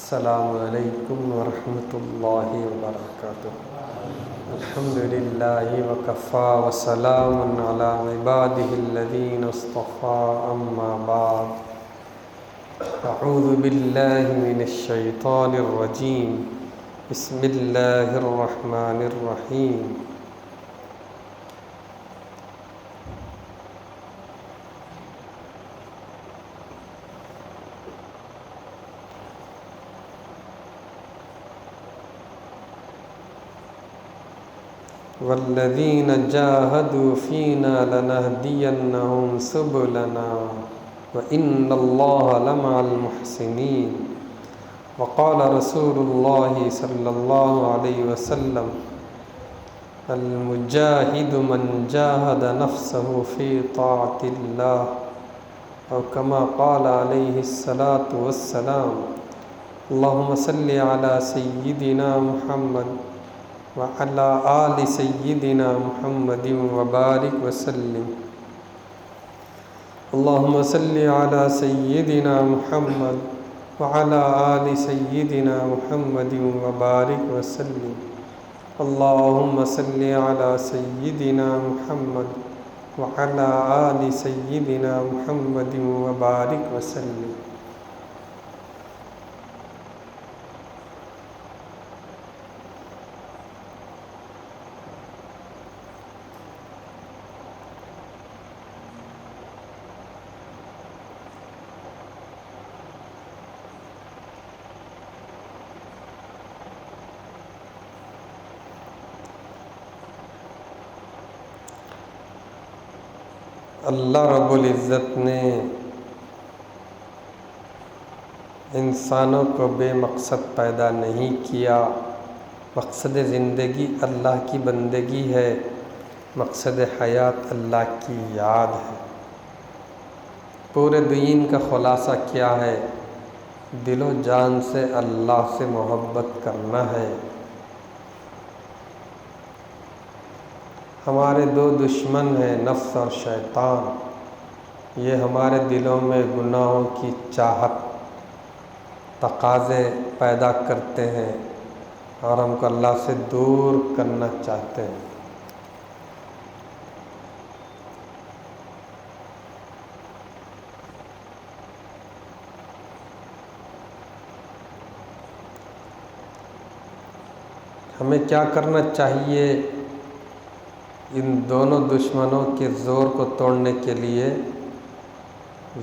السلام علیکم ورحمۃ اللہ وبرکاتہ۔ الحمد للہ وکفی وسلام علی عبادہ الذین اصطفی، اما بعد، اعوذ باللہ من الشیطان الرجیم، بسم اللہ الرحمن الرحیم۔ والذین جاہدوا فینا لنہدینہم سبلنا وإن اللہ لمع المحسنین۔ وقال رسول اللہ صلی اللہ علیہ وسلم: المجاہد من جاہد نفسہ فی طاعت اللہ، او کما قال علیہ الصلاۃ والسلام۔ اللہم صلی علی سیدنا محمد وعلی آل سیدنا محمد وبارک وسلم۔ اللہم صلی علی سیدنا محمد وعلی آل سیدنا محمد وبارک وسلم۔ اللہم صلی علی سیدنا محمد وعلی آل سیدنا محمد وبارک وسلم۔ اللہ رب العزت نے انسانوں کو بے مقصد پیدا نہیں کیا۔ مقصد زندگی اللہ کی بندگی ہے، مقصد حیات اللہ کی یاد ہے۔ پورے دین کا خلاصہ کیا ہے؟ دل و جان سے اللہ سے محبت کرنا ہے۔ ہمارے دو دشمن ہیں، نفس اور شیطان۔ یہ ہمارے دلوں میں گناہوں کی چاہت، تقاضے پیدا کرتے ہیں اور ہم کو اللہ سے دور کرنا چاہتے ہیں۔ ہمیں کیا کرنا چاہیے؟ ان دونوں دشمنوں کے زور کو توڑنے کے لیے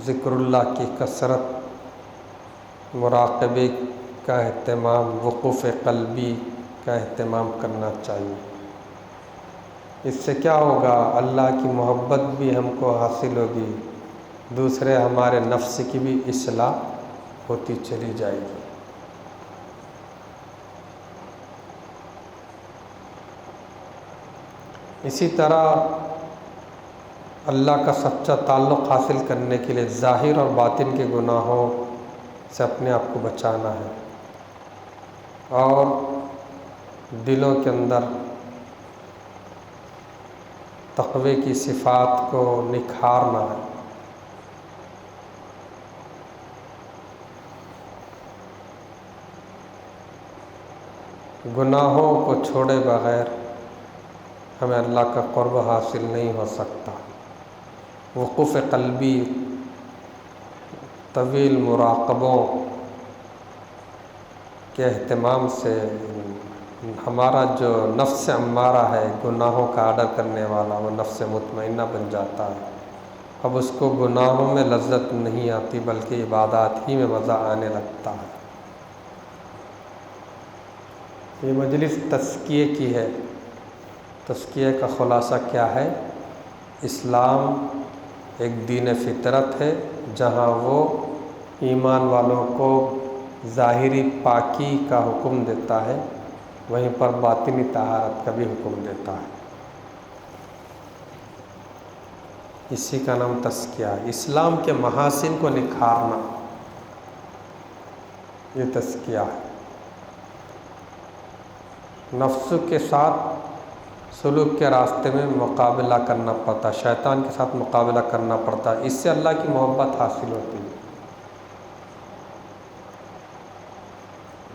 ذکر اللہ کی کثرت، مراقبے کا اہتمام، وقوف قلبی کا اہتمام کرنا چاہیے۔ اس سے کیا ہوگا؟ اللہ کی محبت بھی ہم کو حاصل ہوگی، دوسرے ہمارے نفس کی بھی اصلاح ہوتی چلی جائے گی۔ اسی طرح اللہ کا سچا تعلق حاصل کرنے کے لیے ظاہر اور باطن کے گناہوں سے اپنے آپ کو بچانا ہے اور دلوں کے اندر تقوی کی صفات کو نکھارنا ہے۔ گناہوں کو چھوڑے بغیر ہمیں اللہ کا قرب حاصل نہیں ہو سکتا۔ وقوف قلبی، طویل مراقبوں کے اہتمام سے ہمارا جو نفس امارہ ہے، گناہوں کا آرڈر کرنے والا، وہ نفس مطمئنہ بن جاتا ہے۔ اب اس کو گناہوں میں لذت نہیں آتی بلکہ عبادات ہی میں مزہ آنے لگتا ہے۔ یہ مجلس تزکیے کی ہے۔ تزکیے کا خلاصہ کیا ہے؟ اسلام ایک دین فطرت ہے جہاں وہ ایمان والوں کو ظاہری پاکی کا حکم دیتا ہے، وہیں پر باطنی طہارت کا بھی حکم دیتا ہے۔ اسی کا نام تزکیہ ہے۔ اسلام کے محاسن کو نکھارنا، یہ تزکیہ ہے۔ نفس کے ساتھ سلوک کے راستے میں مقابلہ کرنا پڑتا، شیطان کے ساتھ مقابلہ کرنا پڑتا، اس سے اللہ کی محبت حاصل ہوتی ہے۔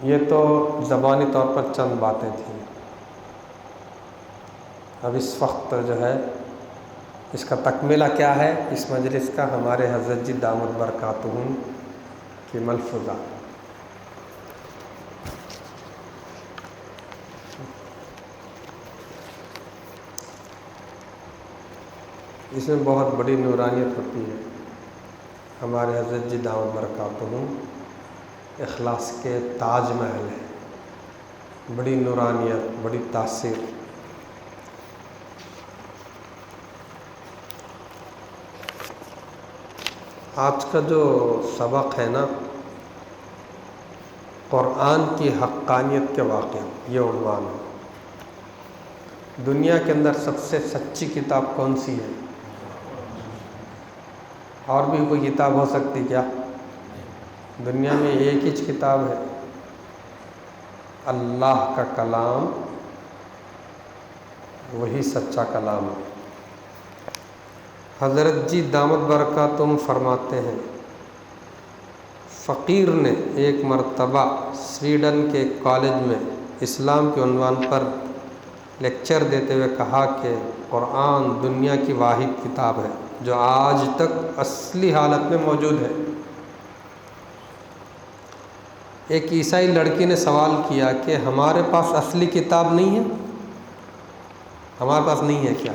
یہ تو زبانی طور پر چند باتیں تھیں. اب اس وقت جو ہے اس کا تکملہ کیا ہے اس مجلس کا، ہمارے حضرت جی دامت برکاتہم کی ملفوظات. اس میں بہت بڑی نورانیت ہوتی ہے. ہمارے حضرت جی دامت برکاتہم اخلاص کے تاج محل ہیں، بڑی نورانیت، بڑی تاثیر. آج کا جو سبق ہے نا، قرآن کی حقانیت کے واقعات، یہ عنوان ہے. دنیا کے اندر سب سے سچی کتاب کون سی ہے؟ اور بھی کوئی کتاب ہو سکتی کیا؟ دنیا میں ایک ہی کتاب ہے، اللہ کا کلام، وہی سچا کلام ہے. حضرت جی دامت برکاتہم فرماتے ہیں، فقیر نے ایک مرتبہ سویڈن کے کالج میں اسلام کے عنوان پر لیکچر دیتے ہوئے کہا کہ قرآن دنیا کی واحد کتاب ہے جو آج تک اصلی حالت میں موجود ہے. ایک عیسائی لڑکی نے سوال کیا کہ ہمارے پاس اصلی کتاب نہیں ہے؟ ہمارے پاس نہیں ہے کیا؟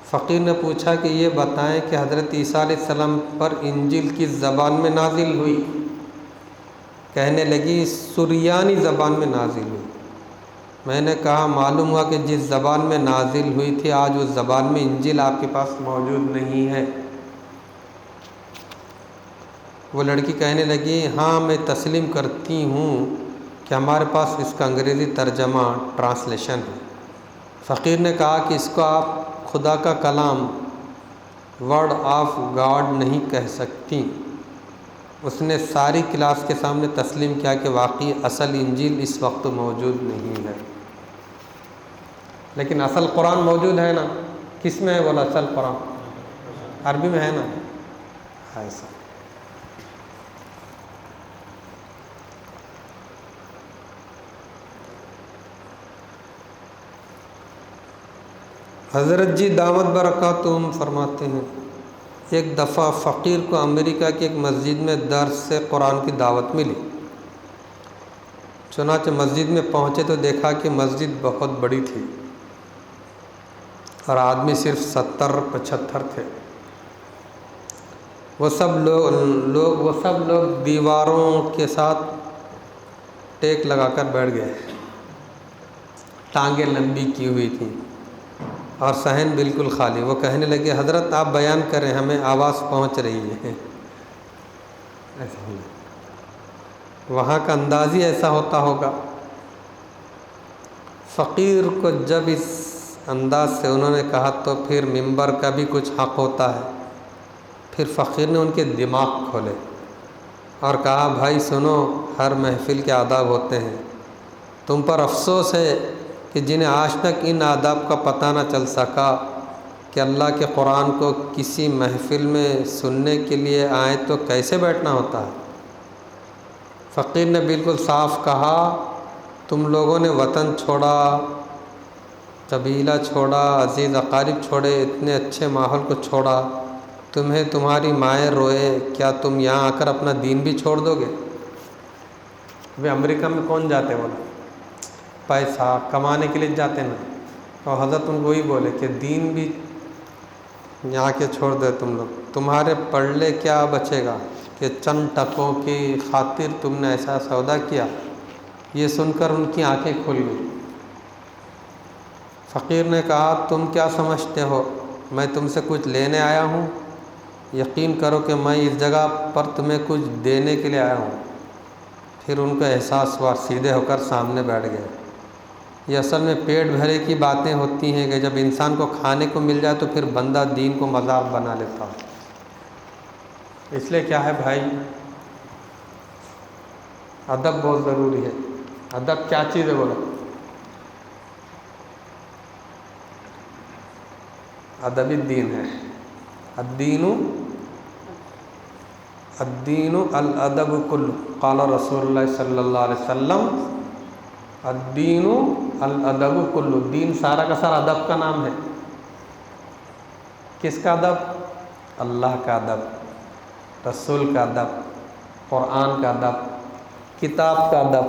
فقیر نے پوچھا کہ یہ بتائیں کہ حضرت عیسیٰ علیہ السلام پر انجیل کس زبان میں نازل ہوئی؟ کہنے لگی سریانی زبان میں نازل ہوئی. میں نے کہا معلوم ہوا کہ جس زبان میں نازل ہوئی تھی آج اس زبان میں انجیل آپ کے پاس موجود نہیں ہے. وہ لڑکی کہنے لگی ہاں میں تسلیم کرتی ہوں کہ ہمارے پاس اس کا انگریزی ترجمہ ٹرانسلیشن ہے. فقیر نے کہا کہ اس کو آپ خدا کا کلام ورڈ آف گاڈ نہیں کہہ سکتی. اس نے ساری کلاس کے سامنے تسلیم کیا کہ واقعی اصل انجیل اس وقت موجود نہیں ہے. لیکن اصل قرآن موجود ہے نا. کس میں ہے بولا اصل قرآن؟ عربی میں ہے نا. ایسا حضرت جی دامت برکاتہم فرماتے ہیں، ایک دفعہ فقیر کو امریکہ کی ایک مسجد میں درس سے قرآن کی دعوت ملی. چنانچہ مسجد میں پہنچے تو دیکھا کہ مسجد بہت بڑی تھی اور آدمی صرف 70-75 تھے. وہ سب لوگ دیواروں کے ساتھ ٹیک لگا کر بیٹھ گئے، ٹانگیں لمبی کی ہوئی تھیں اور صحن بالکل خالی. وہ کہنے لگے حضرت آپ بیان کریں، ہمیں آواز پہنچ رہی ہے. ایسا ہی وہاں کا انداز ہی ایسا ہوتا ہوگا. فقیر کو جب اس انداز سے انہوں نے کہا تو پھر منبر کا بھی کچھ حق ہوتا ہے. پھر فقیر نے ان کے دماغ کھولے اور کہا بھائی سنو، ہر محفل کے آداب ہوتے ہیں. تم پر افسوس ہے کہ جنہیں آج تک ان آداب کا پتہ نہ چل سکا کہ اللہ کے قرآن کو کسی محفل میں سننے کے لیے آئیں تو کیسے بیٹھنا ہوتا ہے. فقیر نے بالکل صاف کہا تم لوگوں نے وطن چھوڑا، قبیلہ چھوڑا، عزیز اقارب چھوڑے، اتنے اچھے ماحول کو چھوڑا، تمہیں تمہاری مائیں روئے، کیا تم یہاں آ کر اپنا دین بھی چھوڑ دو گے؟ ابھی امریکہ میں کون جاتے بولا؟ پیسہ کمانے کے لیے جاتے نا. اور حضرت ان کو وہی بولے کہ دین بھی یہاں کے چھوڑ دے تم لوگ، تمہارے پڑھلے کیا بچے گا کہ چند ٹکوں کی خاطر تم نے ایسا سودا کیا. یہ سن کر ان کی آنکھیں کھل گئی. فقیر نے کہا تم کیا سمجھتے ہو میں تم سے کچھ لینے آیا ہوں؟ یقین کرو کہ میں اس جگہ پر تمہیں کچھ دینے کے لیے آیا ہوں. پھر ان کو احساس ہوا، سیدھے ہو کر سامنے بیٹھ گئے. یہ اصل میں پیٹ بھرے کی باتیں ہوتی ہیں کہ جب انسان کو کھانے کو مل جائے تو پھر بندہ دین کو مذاق بنا لیتا ہے. اس لیے کیا ہے بھائی، ادب بہت ضروری ہے. ادب کیا چیز ہے بولو؟ ادب الدین ہے. الدین الدین الادب کل، قال رسول اللہ صلی اللہ علیہ وسلم الدین الادب کل، دین سارا کا سارا ادب کا نام ہے۔ کس کا ادب؟ اللہ کا ادب، رسول کا ادب، قرآن کا ادب، کتاب کا ادب،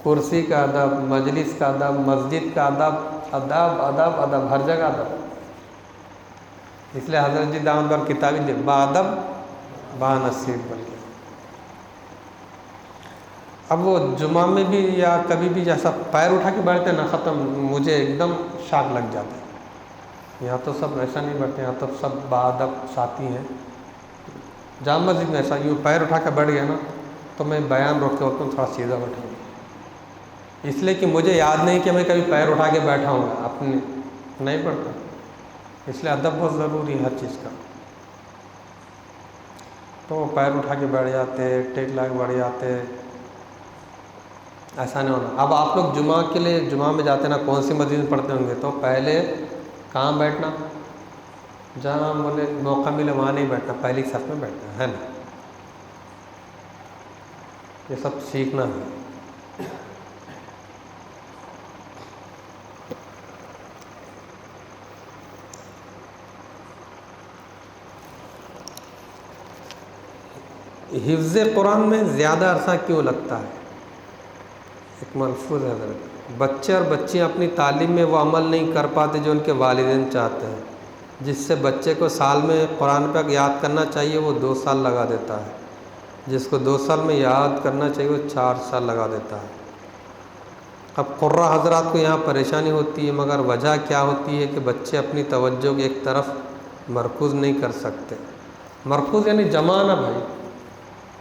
کرسی کا ادب، مجلس کا ادب، مسجد کا ادب، ادب ادب ادب، ہر جگہ ادب۔ اس لیے حضرت جی دامت بر کتابی دے با ادب با نصیب بن گیا۔ اب وہ جمعہ میں بھی یا کبھی بھی جیسا پیر اٹھا کے بیٹھتے ہیں نا، ختم، مجھے ایک دم شاک لگ جاتا ہے۔ یہاں تو سب ایسا نہیں بیٹھتے، یہاں تو سب با ادب ساتھی ہیں۔ جامع مسجد میں ایسا یوں پیر اٹھا کے بیٹھ گیا نا تو میں بیان روک کے ہوتا ہوں، تھوڑا سیدھا بیٹھوں گا، اس لیے کہ مجھے یاد نہیں کہ میں کبھی پیر اٹھا کے بیٹھا ہوں گا، اپنے نہیں پڑھتا۔ اس لیے ادب بہت ضروری ہے ہر چیز کا۔ تو وہ پیر اٹھا کے بیٹھ جاتے، ٹیک لا کے بیٹھ جاتے، ایسا نہیں ہونا۔ اب آپ لوگ جمعہ کے لیے جمعہ میں جاتے نا، کون سی مسجد میں پڑھتے ہوں گے، تو پہلے کہاں بیٹھنا؟ جہاں بولے موقع ملے وہاں نہیں بیٹھنا، پہلی صف میں بیٹھنا ہے نا۔ یہ سب سیکھنا ہے۔ حفظ قرآن میں زیادہ عرصہ کیوں لگتا ہے؟ ایک ملفوظ ہے حضرت، بچے اور بچیاں اپنی تعلیم میں وہ عمل نہیں کر پاتے جو ان کے والدین چاہتے ہیں، جس سے بچے کو سال میں قرآن پاک یاد کرنا چاہیے وہ 2 سال لگا دیتا ہے، جس کو 2 سال میں یاد کرنا چاہیے وہ 4 سال لگا دیتا ہے۔ اب قرہ حضرات کو یہاں پریشانی ہوتی ہے، مگر وجہ کیا ہوتی ہے کہ بچے اپنی توجہ کی ایک طرف مرکوز نہیں کر سکتے۔ مرکوز یعنی جمع نہ بھائی،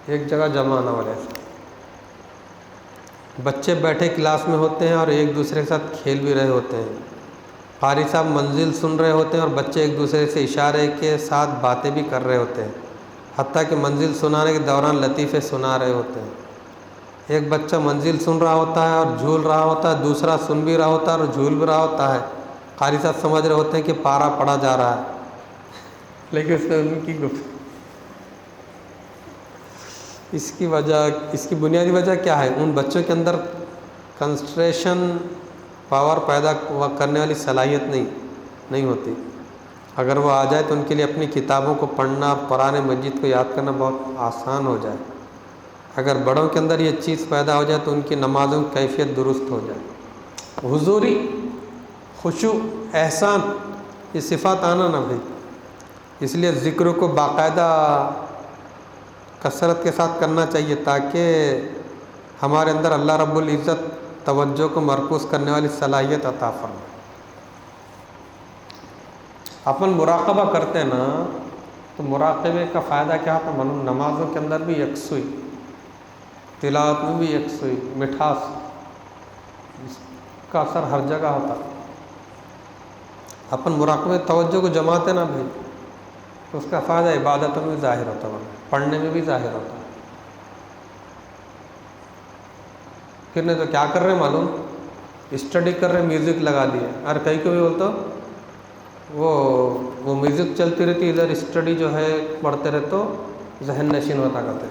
ایک جگہ جمع نہ والے۔ بچے بیٹھے کلاس میں ہوتے ہیں اور ایک دوسرے کے ساتھ کھیل بھی رہے ہوتے ہیں، قاری صاحب منزل سن رہے ہوتے ہیں اور بچے ایک دوسرے سے اشارے کے ساتھ باتیں بھی کر رہے ہوتے ہیں، حتیٰ کہ منزل سنانے کے دوران لطیفے سنا رہے ہوتے ہیں۔ ایک بچہ منزل سن رہا ہوتا ہے اور جھول رہا ہوتا ہے، دوسرا سن بھی رہا ہوتا ہے اور جھول بھی رہا ہوتا ہے۔ قاری صاحب سمجھ رہے ہوتے ہیں کہ پارا پڑھا جا رہا ہے، لیکن اس میں ان کی گفتگو، اس کی بنیادی وجہ کیا ہے؟ ان بچوں کے اندر کنسنٹریشن پاور پیدا کرنے والی صلاحیت نہیں ہوتی۔ اگر وہ آ جائے تو ان کے لیے اپنی کتابوں کو پڑھنا اور قرآن مجید کو یاد کرنا بہت آسان ہو جائے۔ اگر بڑوں کے اندر یہ چیز پیدا ہو جائے تو ان کی نمازوں کی کیفیت درست ہو جائے۔ حضوری، خشوع، احسان، یہ صفات آنا نہ بھائی۔ اس لیے ذکر کو باقاعدہ کثرت کے ساتھ کرنا چاہیے تاکہ ہمارے اندر اللہ رب العزت توجہ کو مرکوز کرنے والی صلاحیت عطا فرمائے۔ اپن مراقبہ کرتے ہیں نا تو مراقبے کا فائدہ کیا ہوتا ہے؟ معلوم، نمازوں کے اندر بھی یکسوئی، تلاوت میں بھی یکسوئی، مٹھاس، اس کا اثر ہر جگہ ہوتا ہے۔ اپن مراقبے توجہ کو جماتے نا بھائی تو اس کا فائدہ عبادت میں بھی ظاہر ہوتا ہے، پڑھنے میں بھی ظاہر ہوتا ہے۔ پھر نہیں تو کیا کر رہے ہیں معلوم، اسٹڈی کر رہے ہیں، میوزک لگا دیے، اور کہیں کو بھی بولتا وہ میوزک چلتی رہتی، ادھر اسٹڈی جو ہے پڑھتے رہے تو ذہن نشین ہوتا کرتے۔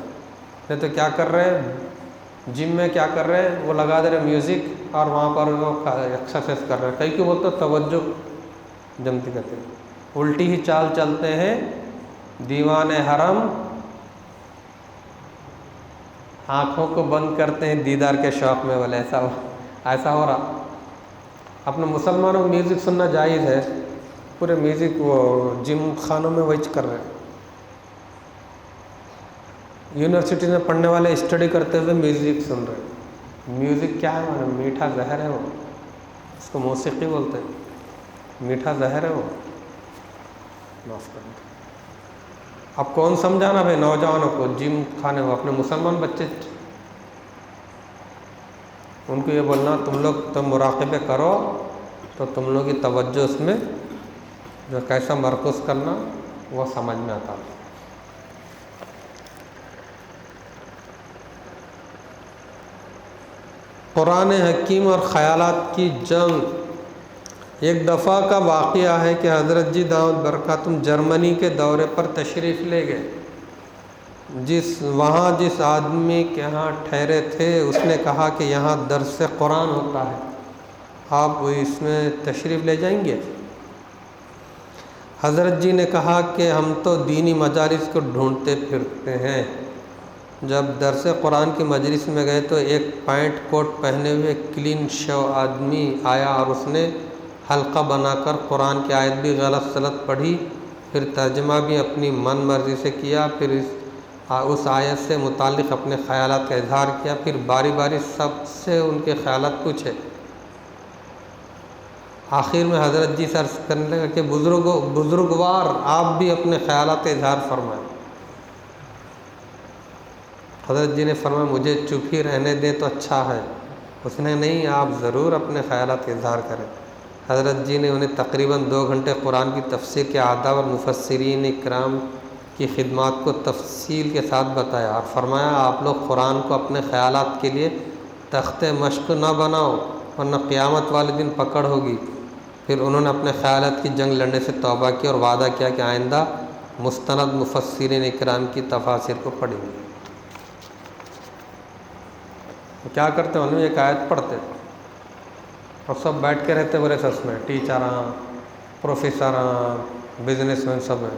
نہیں تو کیا کر رہے ہیں، جم میں کیا کر رہے ہیں، وہ لگا دے رہے میوزک اور وہاں پر وہ ایکسرسائز کر رہے ہیں، کہیں کو بولتا توجہ جمتی کرتے ہیں، الٹی ہی چال چلتے ہیں دیوان حرم، آنکھوں کو بند کرتے ہیں دیدار کے شوق میں۔ بولے ایسا ہو رہا۔ اپنے مسلمانوں کو میوزک سننا جائز ہے، پورے میوزک وہ جم خانوں میں وہی کر رہے ہیں۔ یونیورسٹی میں پڑھنے والے اسٹڈی کرتے ہوئے میوزک سن رہے ہیں۔ میوزک کیا ہے؟ مانا میٹھا زہر ہے، وہ اس کو موسیقی بولتے ہیں، میٹھا زہر ہے وہ، معاف کرنا۔ اب کون سمجھانا بھائی نوجوانوں کو، جم کھانے کو، اپنے مسلمان بچے، ان کو یہ بولنا تم مراقبے کرو تو تم لوگ کی توجہ اس میں جو کیسا مرکوز کرنا وہ سمجھ میں آتا۔ قرآن حکیم اور خیالات کی جنگ۔ ایک دفعہ کا واقعہ ہے کہ حضرت جی دامت برکاتہم جرمنی کے دورے پر تشریف لے گئے۔ وہاں جس آدمی کے ہاں ٹھہرے تھے اس نے کہا کہ یہاں درس قرآن ہوتا ہے، آپ اس میں تشریف لے جائیں گے؟ حضرت جی نے کہا کہ ہم تو دینی مجالس کو ڈھونڈتے پھرتے ہیں۔ جب درس قرآن کی مجلس میں گئے تو ایک پینٹ کوٹ پہنے ہوئے کلین شو آدمی آیا اور اس نے حلقہ بنا کر قرآن کی آیت بھی غلط سلط پڑھی، پھر ترجمہ بھی اپنی من مرضی سے کیا، پھر اس آیت سے متعلق اپنے خیالات کا اظہار کیا، پھر باری باری سب سے ان کے خیالات پوچھے۔ آخر میں حضرت جی سے عرض کرنے لگا کہ بزرگوار آپ بھی اپنے خیالات کا اظہار فرمائیں۔ حضرت جی نے فرمایا مجھے چپ ہی رہنے دیں تو اچھا ہے۔ اس نے نہیں، آپ ضرور اپنے خیالات کا اظہار کریں۔ حضرت جی نے انہیں تقریباً 2 گھنٹے قرآن کی تفسیر کے آداب اور مفسرین اکرام کی خدمات کو تفصیل کے ساتھ بتایا اور فرمایا آپ لوگ قرآن کو اپنے خیالات کے لیے تخت مشق نہ بناؤ ورنہ قیامت والے دن پکڑ ہوگی۔ پھر انہوں نے اپنے خیالات کی جنگ لڑنے سے توبہ کی اور وعدہ کیا کہ آئندہ مستند مفسرین اکرام کی تفاسیر کو پڑھیں گے۔ کیا کرتے ہیں؟ ایک آیت پڑھتے اور سب بیٹھ کے رہتے بڑے سچ میں، ٹیچراں، پروفیسراں، بزنس مین سب ہیں۔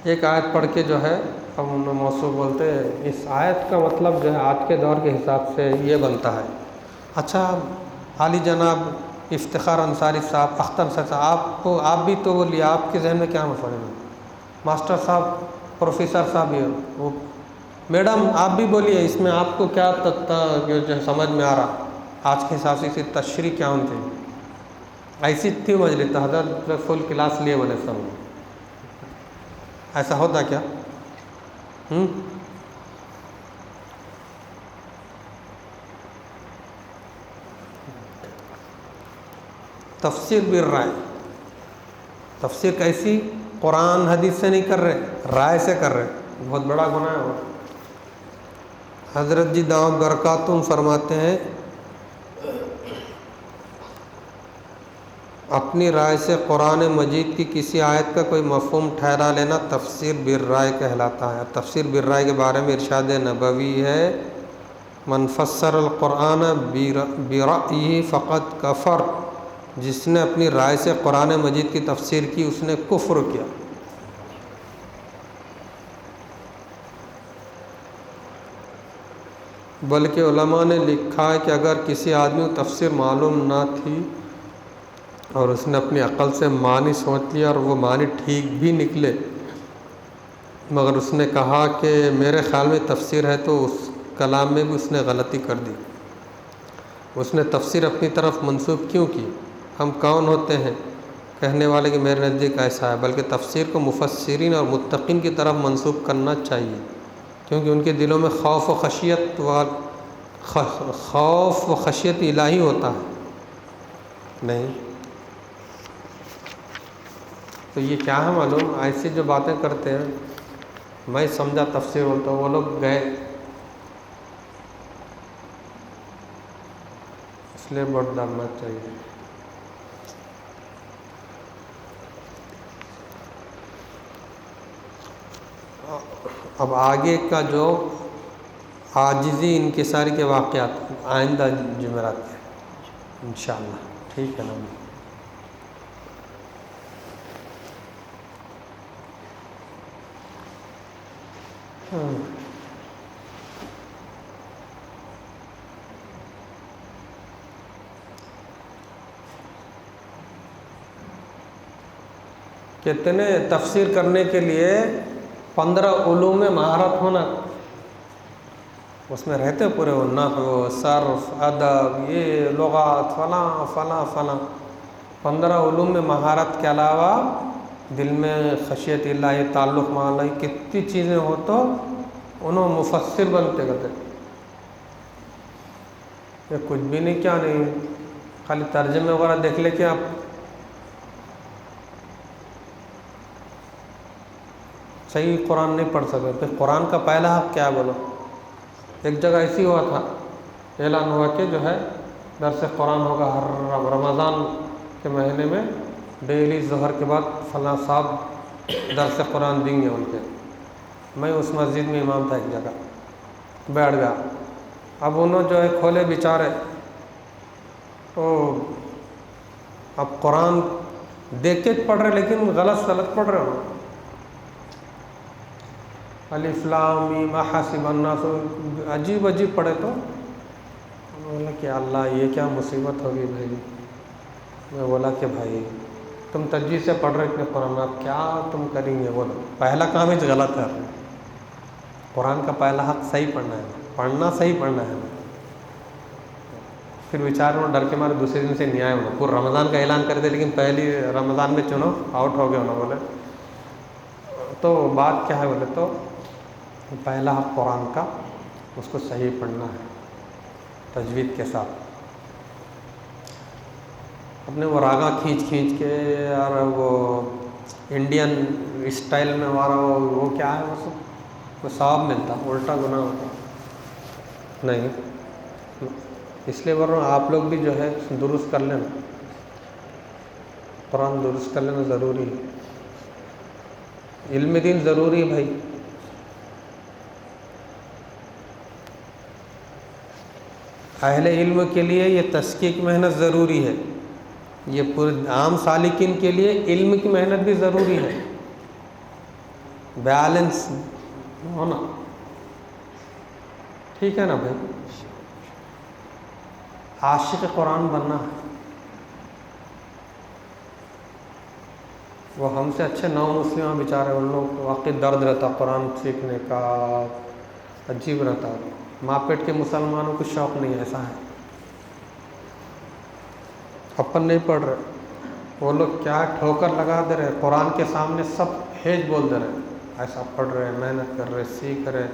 ایک آیت پڑھ کے جو ہے ہم موضوع بولتے ہیں، اس آیت کا مطلب جو ہے آج کے دور کے حساب سے یہ بنتا ہے۔ اچھا عالی جناب افتخار انصاری صاحب، اختر صاحب، آپ بھی تو بولیے، آپ کے ذہن میں کیا مفہوم ہے؟ ماسٹر صاحب، پروفیسر صاحب، وہ میڈم آپ بھی بولیے، اس میں آپ کو کیا جو سمجھ میں آ رہا آج کے حساب سے اسی تشریح کیا ہوتی ہے؟ ایسی تھی مجلس حضرت فل کلاس لیے بولے سب، ایسا ہوتا کیا؟ تفسیر بالرائے، تفسیر کیسی؟ قرآن حدیث سے نہیں کر رہے، رائے سے کر رہے، بہت بڑا گناہ ہے وہ۔ حضرت جی دامت برکاتہم فرماتے ہیں اپنی رائے سے قرآن مجید کی کسی آیت کا کوئی مفہوم ٹھہرا لینا تفسیر بالرائے کہلاتا ہے۔ تفسیر بالرائے کے بارے میں ارشاد نبوی ہے من فسر القرآن برأیہ فقد کفر، جس نے اپنی رائے سے قرآن مجید کی تفسیر کی اس نے کفر کیا۔ بلکہ علماء نے لکھا ہے کہ اگر کسی آدمی کو تفسیر معلوم نہ تھی اور اس نے اپنی عقل سے معنی سوچ لیا اور وہ معنی ٹھیک بھی نکلے، مگر اس نے کہا کہ میرے خیال میں تفسیر ہے، تو اس کلام میں بھی اس نے غلطی کر دی۔ اس نے تفسیر اپنی طرف منسوب کیوں کی؟ ہم کون ہوتے ہیں کہنے والے کہ میرے نزدیک ایسا ہے، بلکہ تفسیر کو مفسرین اور متقین کی طرف منسوب کرنا چاہیے، کیونکہ ان کے دلوں میں خوف و خشیت الہی ہوتا ہے۔ نہیں تو یہ کیا ہے معلوم؟ ایسی جو باتیں کرتے ہیں، میں سمجھا تفسیر بولتا ہوں، وہ لوگ گئے، اس لیے بہت ڈرنا چاہیے۔ اب آگے کا جو عاجزی انکساری کے واقعات آئندہ جمعرات کے انشاءاللہ، ٹھیک ہے نا؟ کہتے ہیں تفسیر کرنے کے لیے 15 علوم میں مہارت ہونا، اس میں رہتے پورے وہ نحو، صرف، ادب، یہ لغات، فلاں فلاں فلاں، 15 علوم میں مہارت کے علاوہ دل میں خشیت الہی، تعلق مع اللہ، کتنی چیزیں ہو تو انہوں مفسر بنتے کرتے۔ یہ کچھ بھی نہیں، کیا نہیں، خالی ترجمے وغیرہ دیکھ لے کہ آپ صحیح قرآن نہیں پڑھ سکتے۔ پھر قرآن کا پہلا حق کیا ہے بولو؟ ایک جگہ ایسی ہوا تھا، اعلان ہوا کہ جو ہے درس قرآن ہوگا ہر رمضان کے مہینے میں، ڈیلی ظہر کے بعد فلاں صاحب درس قرآن دیں گے ان کے. میں اس مسجد میں امام تھا ایک جگہ, بیٹھ گیا. اب انہوں جو ہے کھولے بیچارے, تو اب قرآن دیکھ کے پڑھ رہے لیکن غلط پڑھ رہے ہو. الف لام میم حسب الناس عجیب پڑھے. تو بولا کہ اللہ یہ کیا مصیبت ہوگی بھائی. میں بولا کہ بھائی تم تجوید سے پڑھ رہے اتنے قرآن, آپ کیا تم کریں گے. بولو پہلا کام ہی غلط ہے. قرآن کا پہلا حق صحیح پڑھنا ہے, صحیح پڑھنا ہے. پھر بیچارے انہوں ڈر کے مارے دوسرے دن سے نہیں آئے. انہوں پورا رمضان کا اعلان کر دیا لیکن پہلی رمضان میں چنو آؤٹ ہو گئے. انہوں بولے تو بات کیا ہے, بولے تو پہلا حق قرآن کا اس کو صحیح پڑھنا ہے تجوید کے ساتھ. اپنے وہ راگا کھینچ کے اور وہ انڈین اسٹائل میں ہمارا وہ کیا ہے, وہ ثواب ملتا, الٹا گناہ ہوتا نہیں. اس لیے بول رہا ہوں آپ لوگ بھی جو ہے درست کر لینا, قرآن درست کر لینا ضروری ہے. علم دین ضروری ہے بھائی. اہل علم کے لیے یہ تحقیق محنت ضروری ہے. یہ پورے عام سالکین کے لیے علم کی محنت بھی ضروری ہے. بیلنس ہونا ٹھیک ہے نا بھائی. عاشق قرآن بننا ہے. وہ ہم سے اچھے نو مسلمان بیچارے, ان لوگ واقعی درد رہتا قرآن سیکھنے کا, عجیب رہتا. ماں پیٹ کے مسلمانوں کو شوق نہیں ایسا ہے. اپن نہیں پڑھ رہے, وہ لوگ کیا ٹھوکر لگا دے رہے, قرآن کے سامنے سب ہیج بول دے رہے. ایسا پڑھ رہے, محنت کر رہے, سیکھ رہے.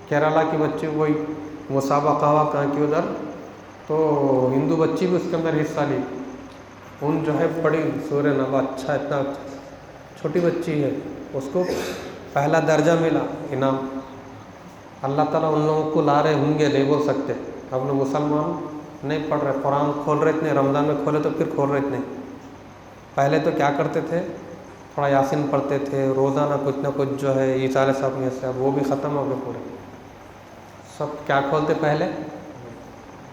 کیرلا کی بچی وہی مسابقہ ہوا کہاں کی ادھر, تو ہندو بچی بھی اس کے اندر حصہ لی. ان جو ہے پڑھی سورہ نبا, اچھا اتنا چھوٹی بچی ہے, اس کو پہلا درجہ ملا انعام. اللہ تعالیٰ ان لوگوں کو لا رہے ہوں گے, نہیں بول سکتے. اپنے مسلمان نہیں پڑھ رہے, قرآن کھول رہے اتنے, رمضان میں کھولے تو پھر کھول رہے اتنے. پہلے تو کیا کرتے تھے, تھوڑا یاسین پڑھتے تھے روزانہ, کچھ نہ کچھ جو ہے ایسال صاحب سے, اب وہ بھی ختم ہو گئے پورے. سب کیا کھولتے پہلے,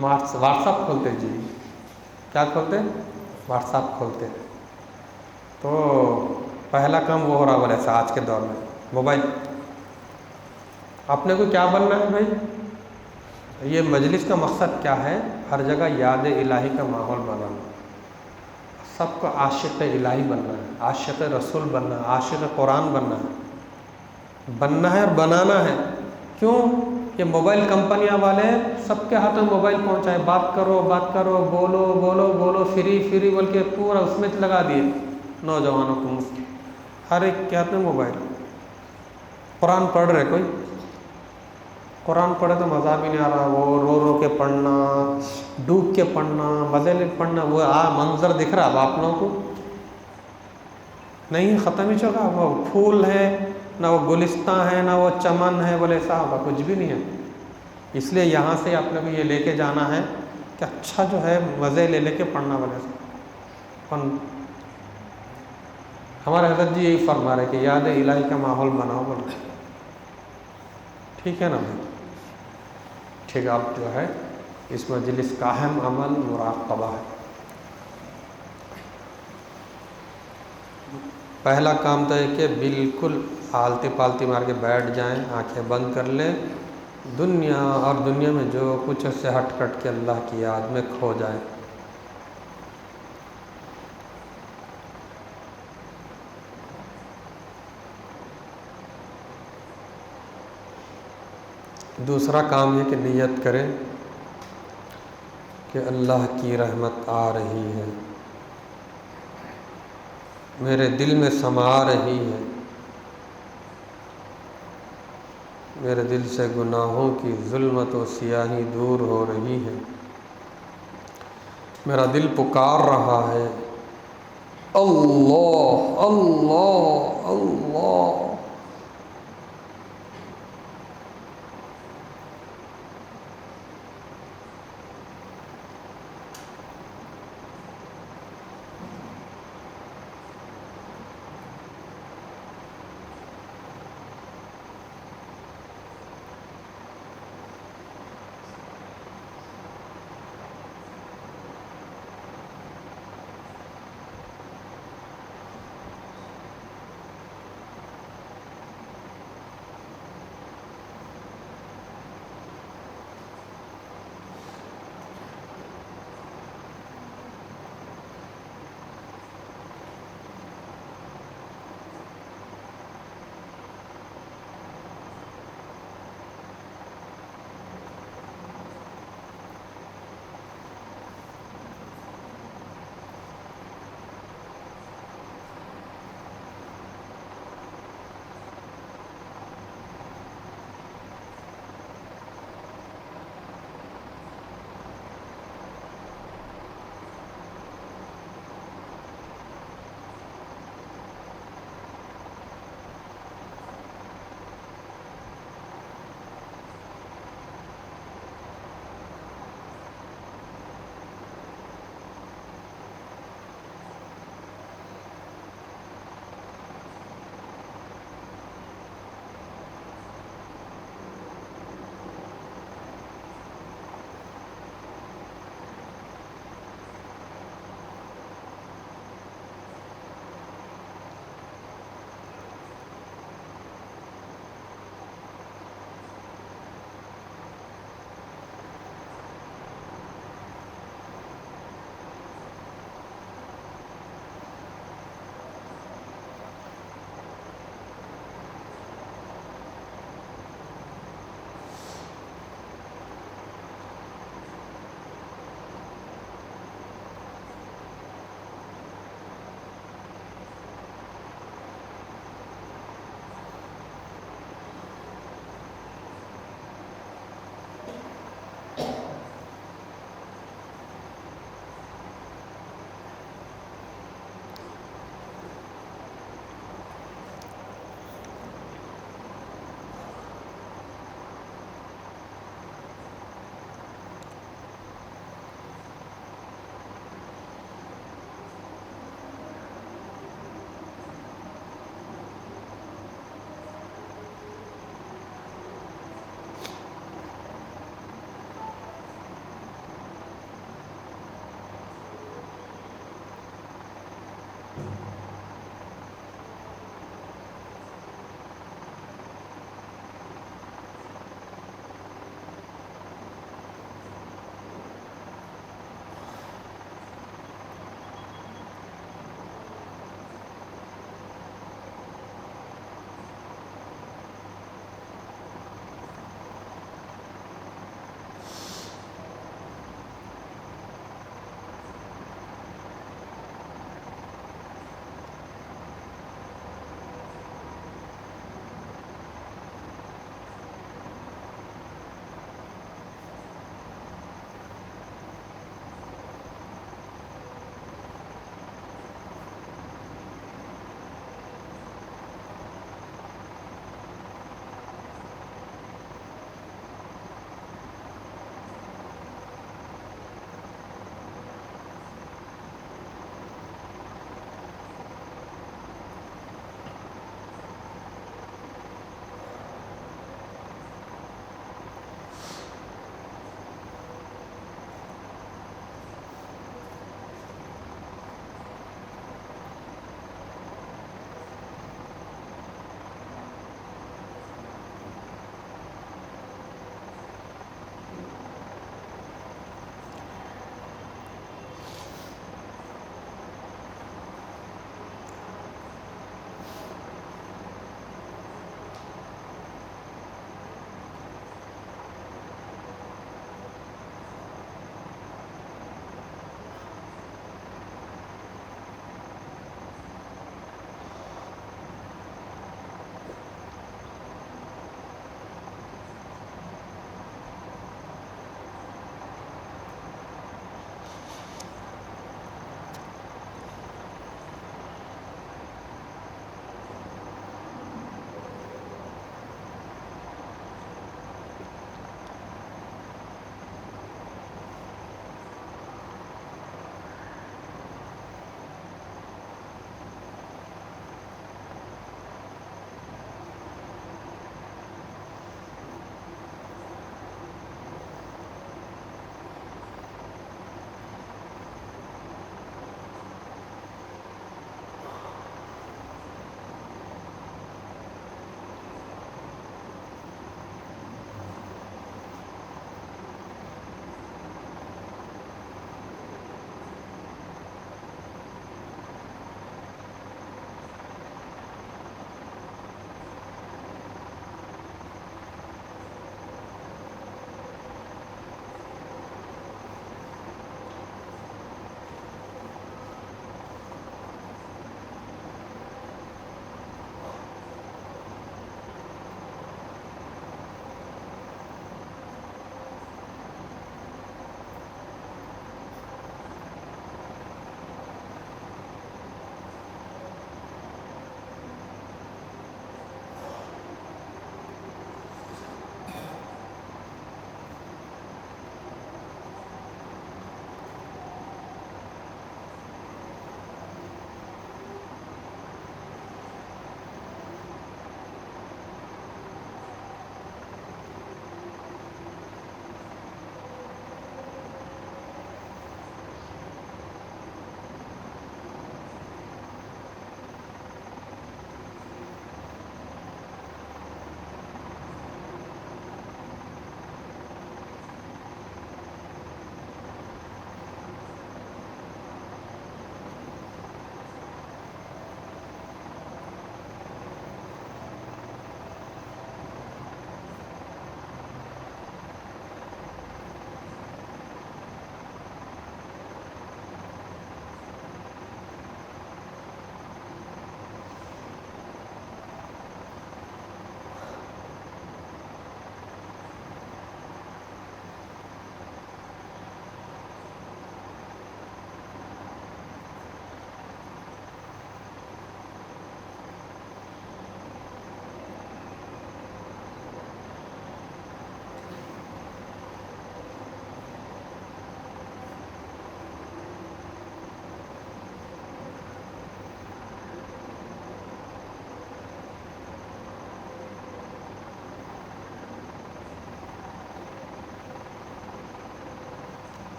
واٹس ایپ کھولتے. جی کیا کھولتے, واٹس ایپ کھولتے. تو پہلا کام وہ ہو رہا بولے ایسا آج کے دور میں, موبائل. اپنے کو کیا بننا ہے بھائی, یہ مجلس کا مقصد کیا ہے, ہر جگہ یاد الہی کا ماحول بنانا. سب کو عاشق الہی بننا ہے, عاشق رسول بننا ہے, عاشق قرآن بننا ہے اور بنانا ہے. کیوں, یہ موبائل کمپنیاں والے سب کے ہاتھ میں موبائل پہنچائے, بات کرو, بولو, فری بول کے پورا اس میں لگا دیے نوجوانوں کو. ہر ایک کے ہاتھ میں موبائل. قرآن پڑھ رہے, کوئی قرآن پڑھے تو مزہ بھی نہیں آ رہا, وہ رو کے پڑھنا, ڈوب کے پڑھنا, مزے لے پڑھنا, وہ منظر دکھ رہا اب آپ لوگوں کو نہیں, ختم ہی چکا. وہ پھول ہے نہ, وہ گلستان ہے نہ, وہ چمن ہے, بولے صاحب کچھ بھی نہیں ہے. اس لیے یہاں سے آپ نے یہ لے کے جانا ہے کہ اچھا جو ہے مزے لے کے پڑھنا. بولے ہمارے حضرت جی یہی فرما رہے کہ یاد الہی کا ماحول بناؤ. بولے ٹھیک ہے نا بھائی, ٹھیک. آپ جو ہے اس مجلس کا اہم عمل مراقبہ ہے. پہلا کام تو ہے کہ بالکل آلتی پالتی مار کے بیٹھ جائیں, آنکھیں بند کر لیں, دنیا اور دنیا میں جو کچھ اس سے ہٹ کے اللہ کی یاد میں کھو جائیں. دوسرا کام یہ کہ نیت کریں کہ اللہ کی رحمت آ رہی ہے, میرے دل میں سما رہی ہے, میرے دل سے گناہوں کی ظلمت و سیاہی دور ہو رہی ہے, میرا دل پکار رہا ہے اللہ اللہ اللہ.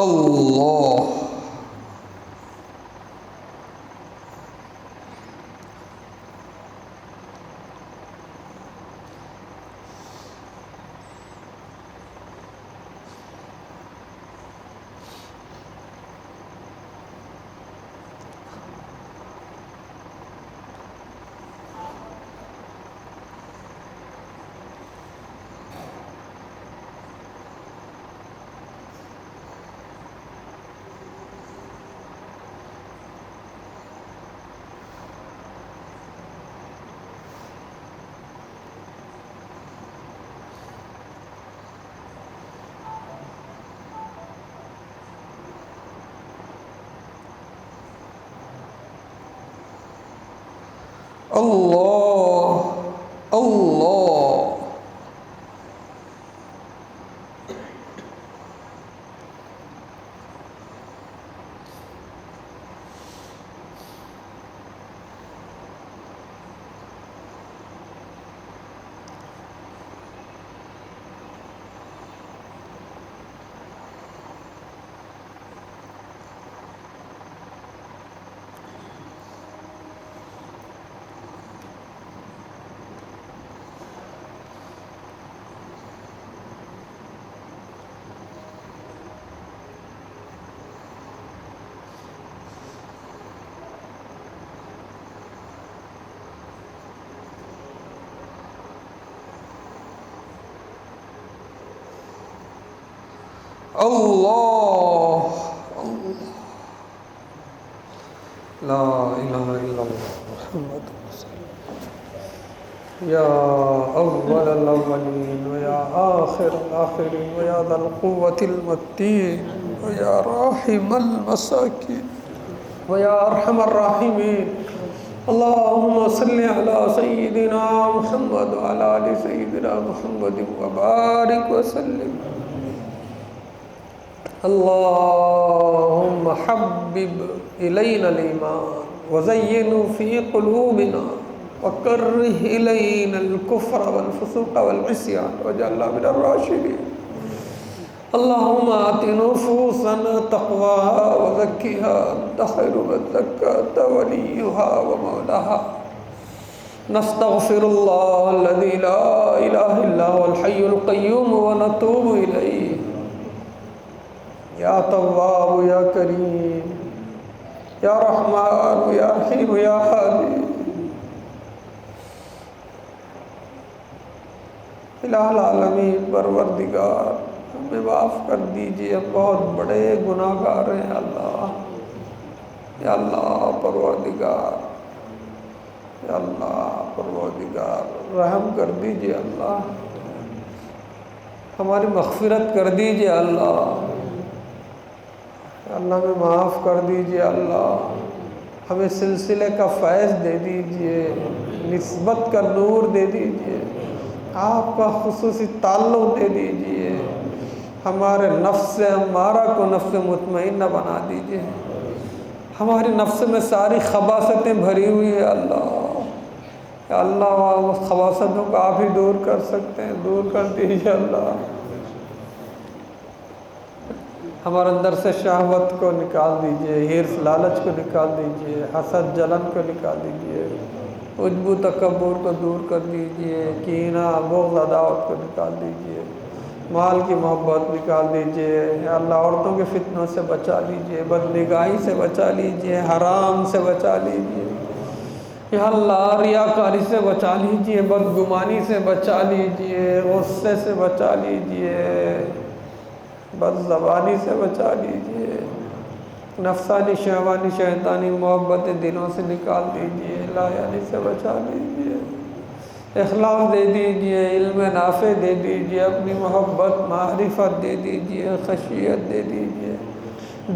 اللہ اللہ اللہ اللہ لا الہ الا اللہ محمد یا اول الاولین ویا آخر الاخرین ویا ذا القوة المتین ویا راحم المساکین ویا ارحم الراحمین اللہم صلی علی سیدنا محمد وعلی آل سیدنا محمد وبارک وسلم اللهم حبب إلينا الإيمان وزينه في قلوبنا وكره إلينا الكفر والفسوق والعصيان واجعلنا من الراشدين اللهم آت نفوسنا تقواها وزكها أنت خير من زكاها وليها ومولاها نستغفر الله الذي لا إله إلا هو الحي القيوم ونتوب إليه یا تواب یا کریم یا رحمان یا رحیم یا حلیم الہ العالمین پروردگار ہمیں معاف کر دیجئے، ہم بہت بڑے گناہ گار ہیں اللہ یا اللہ پروردگار یا اللہ پروردگار رحم کر دیجئے اللہ، ہماری مغفرت کر دیجئے اللہ، اللہ ہمیں معاف کر دیجئے اللہ، ہمیں سلسلے کا فیض دے دیجئے، نسبت کا نور دے دیجئے، آپ کا خصوصی تعلق دے دیجئے، ہمارے نفس ہمارا کو نفس مطمئنہ بنا دیجئے، ہماری نفس میں ساری خباثتیں بھری ہوئی ہے اللہ یا اللہ، اس خباثتوں کو آپ ہی دور کر سکتے ہیں، دور کر دیجئے اللہ، ہمارے اندر سے شہوت کو نکال دیجئے، حرص لالچ کو نکال دیجئے، حسد جلن کو نکال دیجئے، عجب و تکبر کو دور کر دیجئے، کینہ بغض عداوت کو نکال دیجئے، مال کی محبت نکال دیجئے یا اللہ، عورتوں کے فتنوں سے بچا لیجئے، بدنگاہی سے بچا لیجئے، حرام سے بچا لیجئے یا اللہ، ریاکاری سے بچا لیجئے، بدگمانی سے بچا لیجئے، غصے سے بچا لیجئے، بد زبانی سے بچا لیجئے، نفسانی شہوانی شیطانی محبت دلوں سے نکال دیجئے، لایانی سے بچا لیجئے، اخلاص دے دیجئے، علم نافع دے دیجئے، اپنی محبت معرفت دے دیجئے، خشیت دے دیجئے،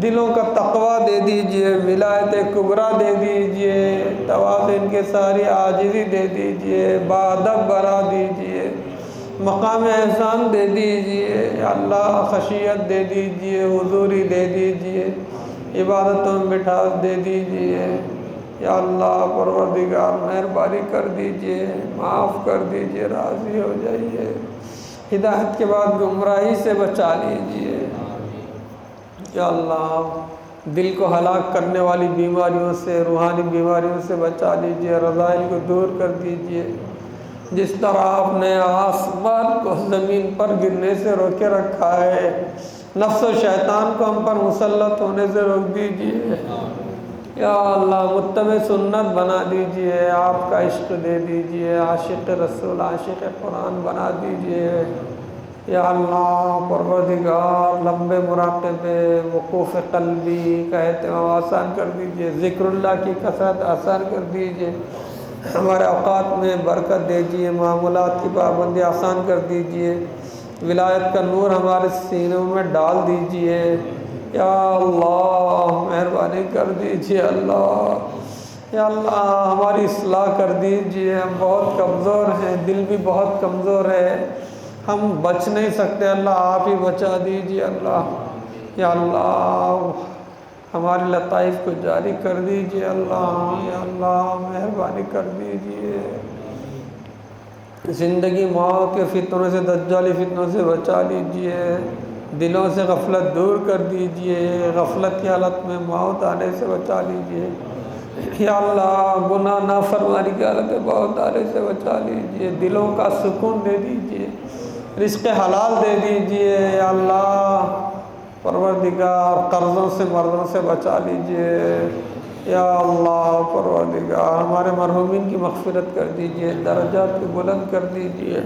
دلوں کا تقوی دے دیجئے، ولایت کبریٰ دے دیجئے، توازن کے ساری عاجزی دے دیجئے، باادب بنا دیجئے، مقام احسان دے دیجئے یا اللہ، خشیت دے دیجئے، حضوری دے دیجئے، عبادتوں میں مٹھاس دے دیجئے یا اللہ پروردگار، مہربانی کر دیجئے، معاف کر دیجئے، راضی ہو جائیے، ہدایت کے بعد گمراہی سے بچا لیجئے یا اللہ دل کو ہلاک کرنے والی بیماریوں سے، روحانی بیماریوں سے بچا لیجئے، رذائل کو دور کر دیجئے۔ جس طرح آپ نے آسمان کو زمین پر گرنے سے روکے رکھا ہے، نفس و شیطان کو ہم پر مسلط ہونے سے روک دیجئے۔ یا اللہ متبع سنت بنا دیجئے، آپ کا عشق دے دیجئے، عاشق رسول عاشق قرآن بنا دیجئے۔ یا اللہ پروردگار لمبے مراقبے، وقوف قلبی کا اہتمام آسان کر دیجئے، ذکر اللہ کی کثرت آسان کر دیجئے، ہمارے اوقات میں برکت دیجئے، معاملات کی پابندی آسان کر دیجئے، ولایت کا نور ہمارے سینوں میں ڈال دیجئے۔ یا اللہ مہربانی کر دیجئے اللہ۔ یا اللہ ہماری اصلاح کر دیجئے، ہم بہت کمزور ہیں، دل بھی بہت کمزور ہے، ہم بچ نہیں سکتے، اللہ آپ ہی بچا دیجئے اللہ۔ یا اللہ ہماری لطائف کو جاری کر دیجئے اللہ۔ یا اللہ مہربانی کر دیجئے، زندگی موت کے فتنوں سے، دجالی فتنوں سے بچا لیجئے، دلوں سے غفلت دور کر دیجئے، غفلت کی حالت میں موت آنے سے بچا لیجئے۔ یا اللہ گناہ نافرمانی کی حالت میں موت آنے سے بچا لیجئے، دلوں کا سکون دے دیجئے، رزق حلال دے دیجئے۔ یا اللہ پروردگار قرضوں سے مرضوں سے بچا لیجئے۔ یا اللہ پروردگار ہمارے مرحومین کی مغفرت کر دیجئے، درجات کو بلند کر دیجئے۔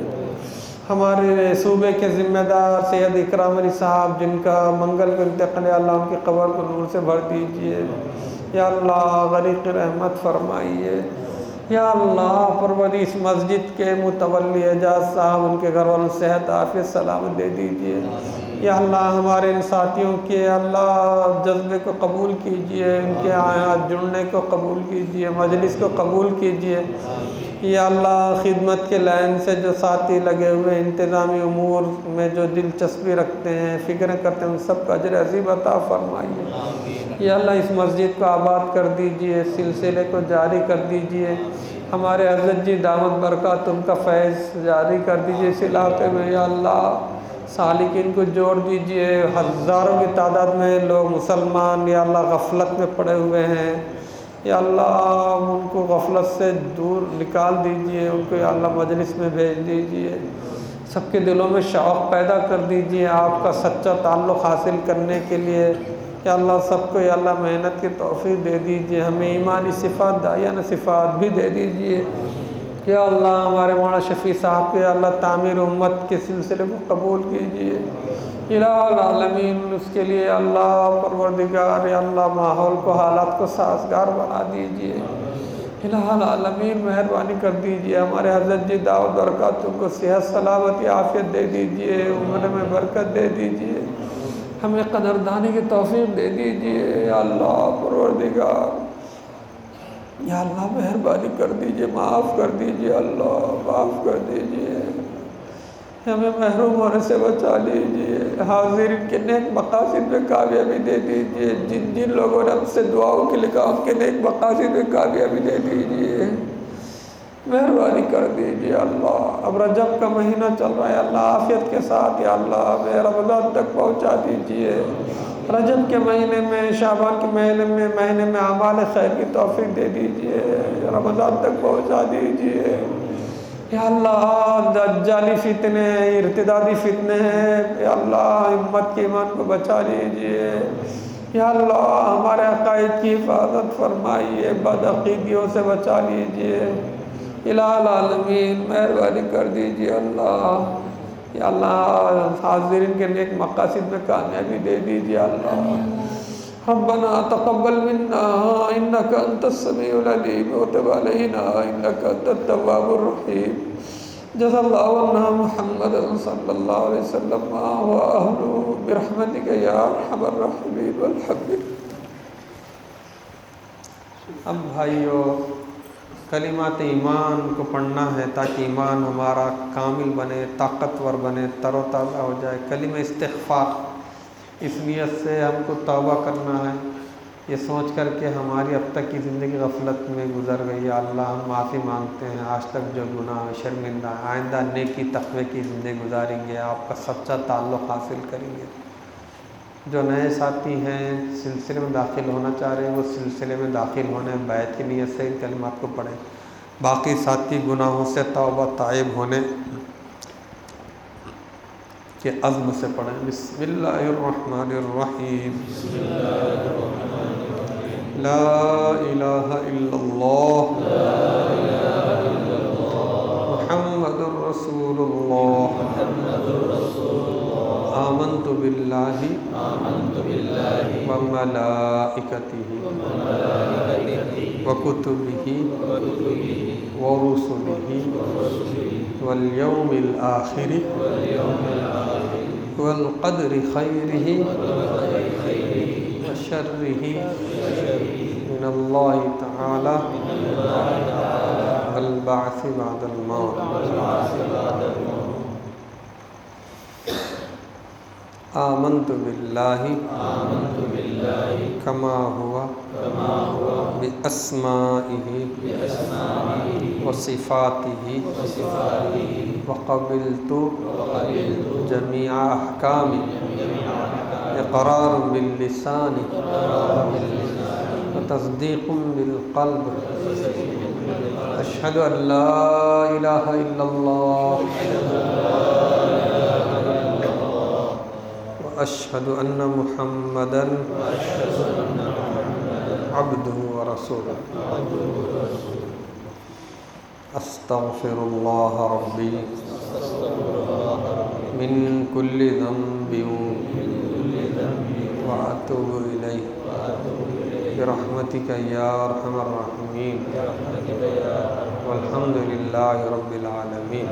ہمارے صوبے کے ذمہ دار سید اکرام علی صاحب جن کا منگل کو انتقال ہے، اللہ ان کی قبر کو نور سے بھر دیجئے۔ یا اللہ غریق رحمت فرمائیے۔ یا اللہ پروردگار اس مسجد کے متولی اعجاز صاحب ان کے گھر والوں صحت عافیت سلامت دے دیجئے۔ یا اللہ ہمارے ان ساتھیوں کے اللہ جذبے کو قبول کیجئے، ان کے آیات جڑنے کو قبول کیجئے، مجلس کو قبول کیجئے۔ یا اللہ خدمت کے لائن سے جو ساتھی لگے ہوئے انتظامی امور میں جو دلچسپی رکھتے ہیں، فکریں کرتے ہیں، ان سب کا اجر عظیم عطا فرمائیے۔ یا اللہ اس مسجد کو آباد کر دیجئے، سلسلے کو جاری کر دیجئے، ہمارے حضرت جی دامت برکات ان کا فیض جاری کر دیجئے اس علاقے میں۔ یا اللہ سالکین کو جوڑ دیجئے، ہزاروں کی تعداد میں لوگ مسلمان یا اللہ غفلت میں پڑے ہوئے ہیں، یا اللہ ان کو غفلت سے دور نکال دیجئے، ان کو یا اللہ مجلس میں بھیج دیجئے، سب کے دلوں میں شوق پیدا کر دیجئے آپ کا سچا تعلق حاصل کرنے کے لیے۔ یا اللہ سب کو یا اللہ محنت کی توفیق دے دیجئے، ہمیں ایمانی صفات داعیانہ صفات بھی دے دیجئے۔ یا اللہ ہمارے مولانا شفیع صاحب کے یا اللہ تعمیر امت کے سلسلے کو قبول کیجئے۔ الہ العالمین اس کے لیے اللہ پروردگار یا اللہ ماحول کو حالات کو سازگار بنا دیجئے۔ الہ العالمین مہربانی کر دیجئے، ہمارے حضرت جی دعوت برکاتوں کو صحت سلامتی عافیت دے دیجئے، عمر میں برکت دے دیجئے، ہمیں قدردانی کی توفیق دے دیجئے۔ یا اللہ پروردگار یا اللہ مہربانی کر دیجئے، معاف کر دیجئے، اللہ معاف کر دیجئے، ہمیں محروم ہونے سے بچا لیجئے، حاضرین کے نیک مقاصد میں کامیابی دے دیجئے، جن جن لوگوں نے ہم سے دعاؤں کے لکھا ان کے نیک مقاصد میں کامیابی دے دیجئے، مہربانی کر دیجئے اللہ۔ اب رجب کا مہینہ چل رہا ہے، اللہ عافیت کے ساتھ یا اللہ ہمیں رمضان تک پہنچا دیجئے، رجب کے مہینے میں، شعبان کے مہینے میں اعمال خیر کی توفیق دے دیجئے، رمضان تک پہنچا دیجئے۔ یا اللہ دجالی فتنے ہیں، ارتدادی فتنے ہیں، یا اللہ امت کے ایمان کو بچا لیجئے۔ یا اللہ ہمارے عقائد کی حفاظت فرمائیے، بدعقیدیوں سے بچا لیجئے۔ الہ العالمین مہربانی کر دیجئے اللہ۔ یا اللہ حاضرین کے نیک مقاصد میں کامیابی دے دیجئے اللہ۔ ربنا تقبل منا انك انت السميع العليم وتب علينا انك انت التواب الرحيم۔ جزا الله عنا محمدا صلى الله عليه وسلم واهله برحمتك يا ارحم الراحمين والحمد لله۔ اب بھائیو کلمات ایمان کو پڑھنا ہے تاکہ ایمان ہمارا کامل بنے، طاقتور بنے، تر و تازہ ہو جائے۔ کلمہ استغفار، اس نیت سے ہم کو توبہ کرنا ہے، یہ سوچ کر کے ہماری اب تک کی زندگی غفلت میں گزر گئی ہے، اللہ ہم معافی مانگتے ہیں، آج تک جو گناہ شرمندہ، آئندہ نیکی تقوی کی زندگی گزاریں گے، آپ کا سچا تعلق حاصل کریں گے۔ جو نئے ساتھی ہیں سلسلے میں داخل ہونا چاہ رہے ہیں وہ سلسلے میں داخل ہونے بیعت کی نیت سے ان کلمات کو پڑھیں۔ باقی ساتھی گناہوں سے توبہ تائب ہونے کے عزم سے پڑھیں۔ بسم اللہ الرحمن الرحیم۔ لا الہ الا اللہ محمد رسول اللہ آمنت باللہ وملائکتہ وکتبہ ورسلہ والیوم الآخر والقدر خیرہ وشرہ من اللہ تعالی والبعث بعد الموت۔ آمنت باللہ کما ہوا باسمائہ وصفاتہ وقبلت جمیع احکام اقرار باللسان وتصدیق بالقلب اشہد ان لا الہ الا اللہ واشہد ان محمدا عبدہ ورسولہ۔ استغفر اللہ ربی من کل ذنب واتوب الیہ برحمتک یا ارحم الراحمین والحمد للہ رب العالمین۔